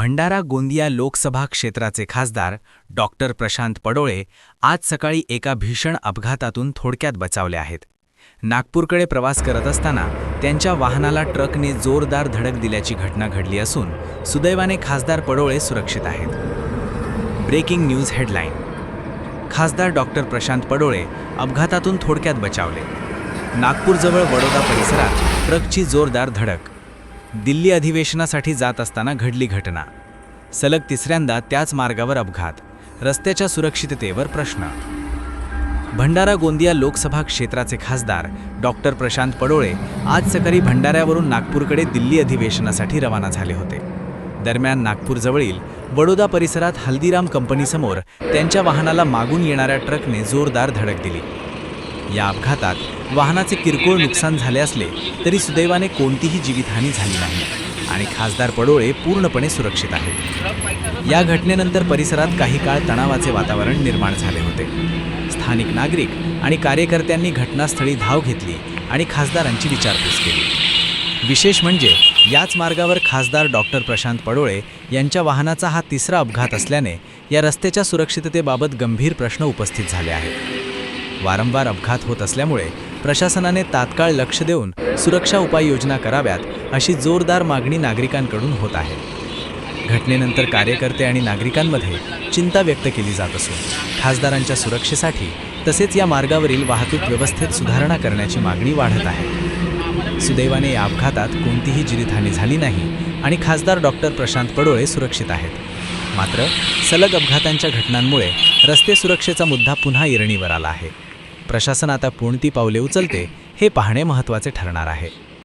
भंडारा गोंदिया लोकसभा क्षेत्राचे खासदार डॉक्टर प्रशांत पडोळे आज सकाळी एका भीषण अपघातातून थोडक्यात बचावले आहेत. नागपूरकडे प्रवास करत असताना त्यांच्या वाहनाला ट्रकने जोरदार धडक दिल्याची घटना घडली असून सुदैवाने खासदार पडोळे सुरक्षित आहेत. Breaking news headline. खासदार डॉक्टर प्रशांत पडोळे अपघातातून थोडक्यात बचावले. नागपूरजवळ वडोदा परिसरात ट्रकची जोरदार धडक. दिल्ली अधिवेशनासाठी जात असताना घडली घटना. सलग तिसऱ्यांदा त्याच मार्गावर अपघात. रस्त्याच्या सुरक्षिततेवर प्रश्न. भंडारा गोंदिया लोकसभा क्षेत्राचे खासदार डॉक्टर प्रशांत पडोळे आज सकाळी भंडाऱ्यावरून नागपूरकडे दिल्ली अधिवेशनासाठी रवाना झाले होते. दरम्यान नागपूरजवळील वडोदा परिसरात हल्दीराम कंपनीसमोर त्यांच्या वाहनाला मागून येणाऱ्या ट्रकने जोरदार धडक दिली. या अपघातात वाहनाचे किरकोळ नुकसान झाले असले तरी सुदैवाने कोणतीही जीवितहानी झाली नाही आणि खासदार पडोळे पूर्णपणे सुरक्षित आहेत. या घटनेनंतर परिसरात काही काळ तणावाचे वातावरण निर्माण झाले होते. स्थानिक नागरिक आणि कार्यकर्त्यांनी घटनास्थळी धाव घेतली आणि खासदारांची विचारपूस केली. विशेष म्हणजे याच मार्गावर खासदार डॉक्टर प्रशांत पडोळे यांच्या वाहनाचा हा तिसरा अपघात असल्याने या रस्त्याच्या सुरक्षिततेबाबत गंभीर प्रश्न उपस्थित झाले आहेत. वारंवार अपघात होत असल्यामुळे प्रशासनाने तात्काळ लक्ष देऊन सुरक्षा उपाययोजना कराव्यात अशी जोरदार मागणी नागरिकांकडून होत आहे. घटनेनंतर कार्यकर्ते आणि नागरिकांमध्ये चिंता व्यक्त केली जात असून खासदारांच्या सुरक्षेसाठी तसेच या मार्गावरील वाहतूक व्यवस्थेत सुधारणा करण्याची मागणी वाढत आहे. सुदैवाने या अपघातात कोणतीही जीवितहानी झाली नाही आणि खासदार डॉक्टर प्रशांत पडोळे सुरक्षित आहेत. मात्र सलग अपघातांच्या घटनांमुळे रस्ते सुरक्षेचा मुद्दा पुन्हा ऐरणीवर आला आहे. प्रशासन आता कोणती पावले उचलते हे पाहणे महत्त्वाचे ठरणार आहे.